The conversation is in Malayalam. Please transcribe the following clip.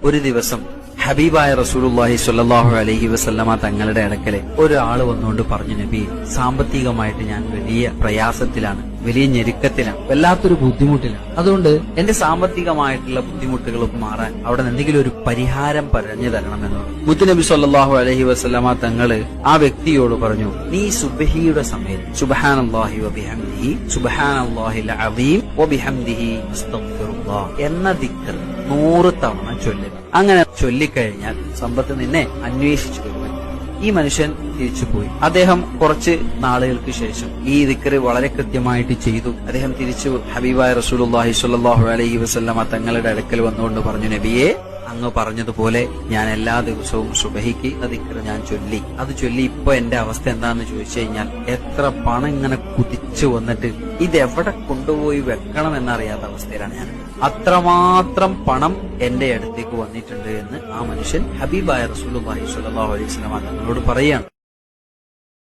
ഒരു ദിവസം ഹബീബായ റസൂലുള്ളാഹി സ്വല്ലല്ലാഹു അലൈഹി വസല്ലമ തങ്ങളുടെ അടുക്കലെ ഒരാള് വന്നുകൊണ്ട് പറഞ്ഞു, നബി, സാമ്പത്തികമായിട്ട് ഞാൻ വലിയ പ്രയാസത്തിലാണ്, വലിയ ഞെരുക്കത്തിലാണ്, വല്ലാത്തൊരു ബുദ്ധിമുട്ടിലാണ്. അതുകൊണ്ട് എന്റെ സാമ്പത്തികമായിട്ടുള്ള ബുദ്ധിമുട്ടുകളൊക്കെ മാറാൻ അവിടെ എന്തെങ്കിലും ഒരു പരിഹാരം പറഞ്ഞു തരണമെന്ന് മുത്തുനബി സ്വല്ലല്ലാഹു അലൈഹി വസല്ലമ തങ്ങള് ആ വ്യക്തിയോട് പറഞ്ഞു, നീ സുബ്ഹിയുടെ സമയത്ത് സുബ്ഹാനല്ലാഹി വബിഹംദിഹി സുബ്ഹാനല്ലാഹിൽ അസീം വബിഹംദിഹി അസ്തഗ്ഫിറുല്ലാഹ് എന്ന ദിക്ർ 100 തവണ ചൊല്ലുക. അങ്ങനെ ചൊല്ലിക്കഴിഞ്ഞാൽ സമ്പത്ത് നിന്നെ അന്വേഷിച്ചു വരുവാൻ. ഈ മനുഷ്യൻ തിരിച്ചുപോയി. അദ്ദേഹം കുറച്ച് നാളുകൾക്ക് ശേഷം ഈ ദിക്ർ വളരെ കൃത്യമായിട്ട് ചെയ്തു. അദ്ദേഹം തിരിച്ചു ഹബീബായ റസൂലുള്ളാഹി സ്വല്ലല്ലാഹു അലൈഹി വസല്ലമ തങ്ങളുടെ അടുക്കൽ വന്നുകൊണ്ട് പറഞ്ഞു, നബിയെ, അങ്ങ് പറഞ്ഞതുപോലെ ഞാൻ എല്ലാ ദിവസവും സുബഹിക്ക് ദിക്ർ ഞാൻ ചൊല്ലി. അത് ചൊല്ലി ഇപ്പൊ എന്റെ അവസ്ഥ എന്താന്ന് ചോദിച്ചു കഴിഞ്ഞാൽ എത്ര പണം ഇങ്ങനെ കുതിച്ചു വന്നിട്ട് ഇതെവിടെ കൊണ്ടുപോയി വെക്കണം എന്നറിയാത്ത അവസ്ഥയിലാണ് ഞാൻ. അത്രമാത്രം പണം എന്റെ അടുത്തേക്ക് വന്നിട്ടുണ്ട് എന്ന് ആ മനുഷ്യൻ ഹബീബായ റസൂലുള്ളാഹി സ്വല്ലല്ലാഹു അലൈഹി വസല്ലമ തങ്ങളോട് പറയാണ്.